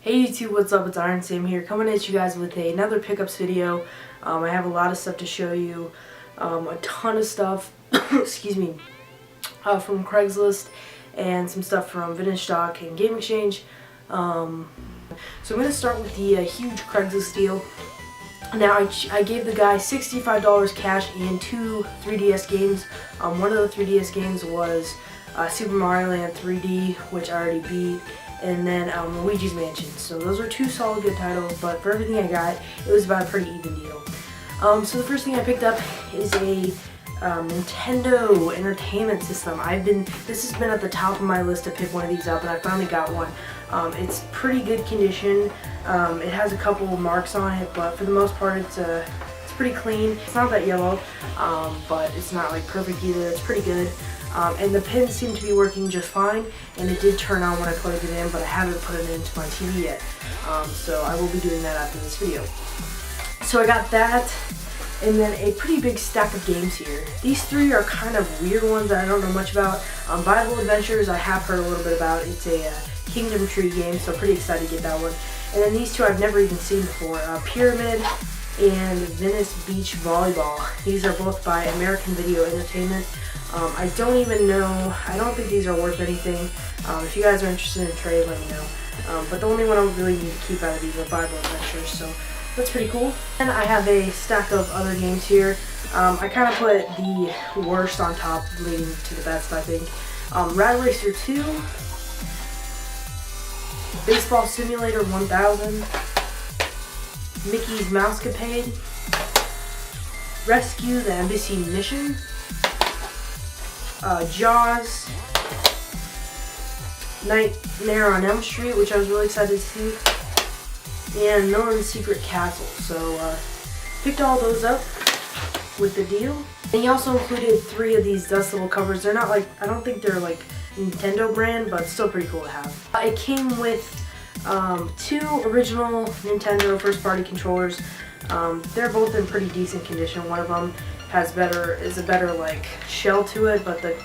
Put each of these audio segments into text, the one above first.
Hey YouTube, what's up? It's Iron Sam here, coming at you guys with another pickups video. I have a lot of stuff to show you, a ton of stuff, excuse me, from Craigslist and some stuff from vstock and gameXchange. So I'm going to start with the huge Craigslist deal. Now I gave the guy $65 cash and 2 3DS games. One of the 3DS games was Super Mario Land 3D, which I already beat, and then Luigi's Mansion. So those are 2 solid good titles, but for everything I got, it was about a pretty even deal. So the first thing I picked up is a Nintendo Entertainment System. This has been at the top of my list to pick one of these up, and I finally got one. It's pretty good condition. It has a couple of marks on it, but for the most part, it's pretty clean. It's not that yellow, but it's not like perfect either. It's pretty good. And the pins seem to be working just fine, and it did turn on when I plugged it in, but I haven't put it into my TV yet. So I will be doing that after this video. So I got that, and then a pretty big stack of games here. These 3 are kind of weird ones that I don't know much about. Bible Adventures I have heard a little bit about. It's a Kingdom Tree game, so pretty excited to get that one. And then these 2 I've never even seen before. Pyramid and Venice Beach Volleyball. These are both by American Video Entertainment. I don't even know, I don't think these are worth anything. If you guys are interested in trade, let me know. But the only one I really need to keep out of these are Bible Adventures, so that's pretty cool. And I have a stack of other games here. I kind of put the worst on top, leading to the best, I think. Rad Racer 2, Baseball Simulator 1000, Mickey's Mousecapade, Rescue the Embassy Mission, Jaws, Nightmare on Elm Street, which I was really excited to see, and Millen's Secret Castle. So picked all those up with the deal. And he also included 3 of these dust little covers. They're not like, I don't think they're like Nintendo brand, but still pretty cool to have. It came with 2 original Nintendo first party controllers. They're both in pretty decent condition. One of them is a better like shell to it, but the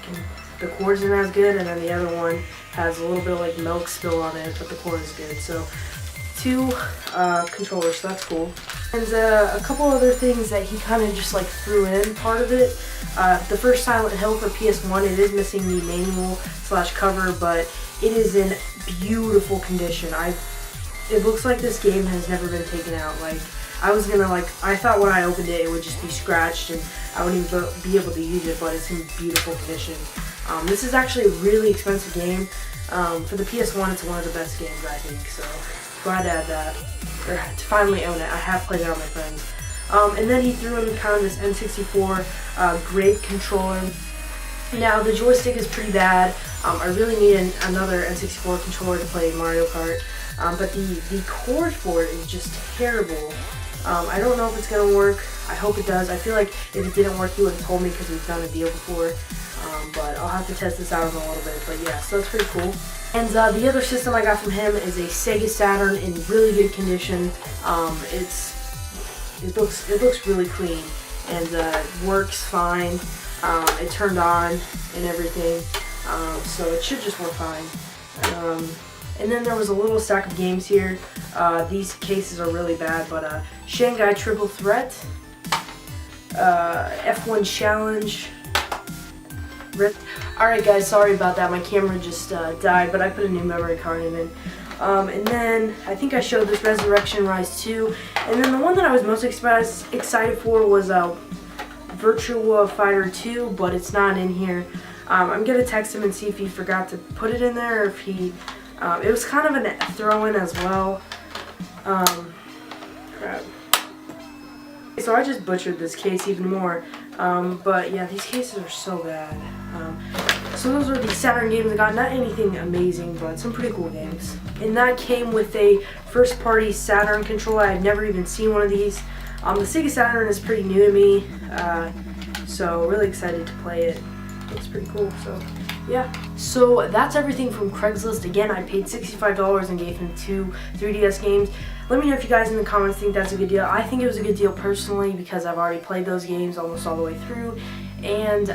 cord isn't as good, and then the other one has a little bit of like milk spill on it, but the cord is good. So 2 controllers, so that's cool. And a couple other things that he kind of just like threw in. Part of it, the first Silent Hill for PS1, it is missing the manual / cover, but it is in beautiful condition. It looks like this game has never been taken out. Like, I thought when I opened it, it would just be scratched and I wouldn't even be able to use it, but it's in beautiful condition. This is actually a really expensive game. For the PS1, it's one of the best games, I think, so glad to add that, or to finally own it. I have played it on my friends. And then he threw in kind of this N64 grape controller. Now, the joystick is pretty bad. I really need another N64 controller to play Mario Kart, but the cord for it is just terrible. I don't know if it's going to work. I hope it does. I feel like if it didn't work, he would have told me because we've done a deal before. But I'll have to test this out in a little bit. But yeah, so that's pretty cool. And the other system I got from him is a Sega Saturn in really good condition. It looks really clean and works fine. It turned on and everything, so it should just work fine. And then there was a little stack of games here. These cases are really bad, but Shanghai Triple Threat, F1 Challenge. Alright guys, sorry about that, my camera just died, but I put a new memory card in it. And then I think I showed this Resurrection Rise 2, and then the one that I was most excited for was Virtua Fighter 2, but it's not in here. I'm gonna text him and see if he forgot to put it in there, or if he, it was kind of a throw-in as well. Crap. So I just butchered this case even more, but yeah, these cases are so bad. So those are the Saturn games I got. Not anything amazing, but some pretty cool games. And that came with a first-party Saturn controller. I've never even seen one of these. The Sega Saturn is pretty new to me, so really excited to play it. It's pretty cool, so yeah. So that's everything from Craigslist. Again, I paid $65 and gave him 2 3DS games. Let me know if you guys in the comments think that's a good deal. I think it was a good deal personally because I've already played those games almost all the way through, And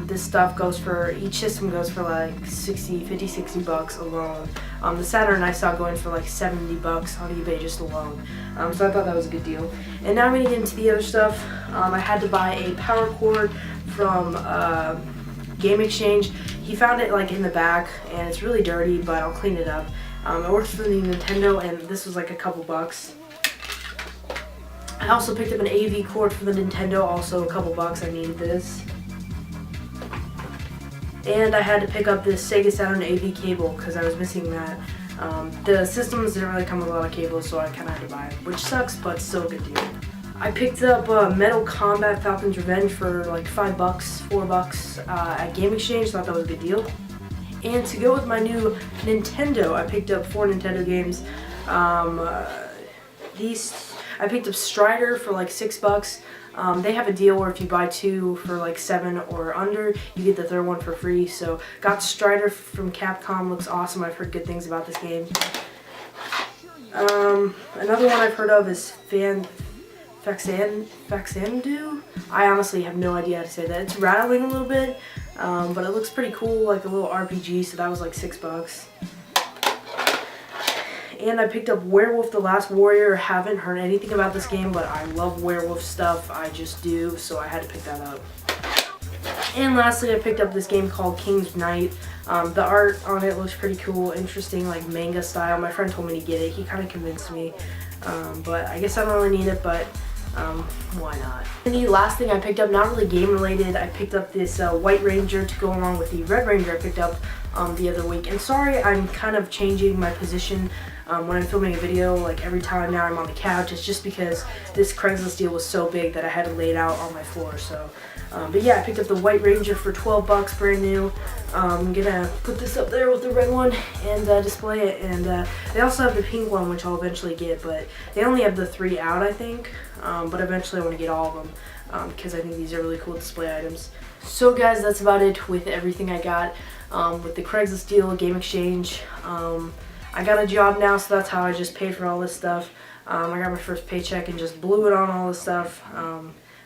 this stuff goes for, each system goes for like 50-60 bucks alone. The Saturn I saw going for like 70 bucks on eBay just alone. So I thought that was a good deal. And now I'm going to get into the other stuff. I had to buy a power cord from gameXchange. He found it like in the back, and it's really dirty, but I'll clean it up. It works for the Nintendo, and this was like a couple bucks. I also picked up an AV cord for the Nintendo, also a couple bucks. I needed this. And I had to pick up this Sega Saturn AV cable because I was missing that. The systems didn't really come with a lot of cables, so I kind of had to buy it, which sucks, but still a good deal. I picked up Metal Combat Falcon's Revenge for like $5, $4 at gameXchange. Thought that was a good deal. And to go with my new Nintendo, I picked up 4 Nintendo games. I picked up Strider for like $6. They have a deal where if you buy 2 for like $7 or under, you get the third one for free. So got Strider from Capcom. Looks awesome. I've heard good things about this game. Another one I've heard of is Faxanadu. I honestly have no idea how to say that. It's rattling a little bit, but it looks pretty cool, like a little RPG. So that was like $6. And I picked up Werewolf the Last Warrior. Haven't heard anything about this game, but I love werewolf stuff. I just do, so I had to pick that up. And lastly, I picked up this game called King's Knight. The art on it looks pretty cool, interesting, like manga style. My friend told me to get it. He kind of convinced me, but I guess I don't really need it, but why not? And the last thing I picked up, not really game related, I picked up this White Ranger to go along with the Red Ranger I picked up the other week. And sorry, I'm kind of changing my position when I'm filming a video. Like every time now I'm on the couch. It's just because this Craigslist deal was so big that I had to lay it out on my floor. So, but yeah, I picked up the White Ranger for $12, brand new. I'm gonna put this up there with the red one and display it. And they also have the pink one, which I'll eventually get, but they only have the 3 out, I think. But eventually I want to get all of them because I think these are really cool display items. So guys, that's about it with everything I got with the Craigslist deal, gameXchange. I got a job now, so that's how I just paid for all this stuff. I got my first paycheck and just blew it on all this stuff.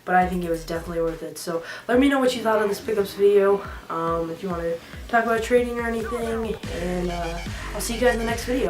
But I think it was definitely worth it. So let me know what you thought of this pickups video. If you want to talk about trading or anything. And I'll see you guys in the next video.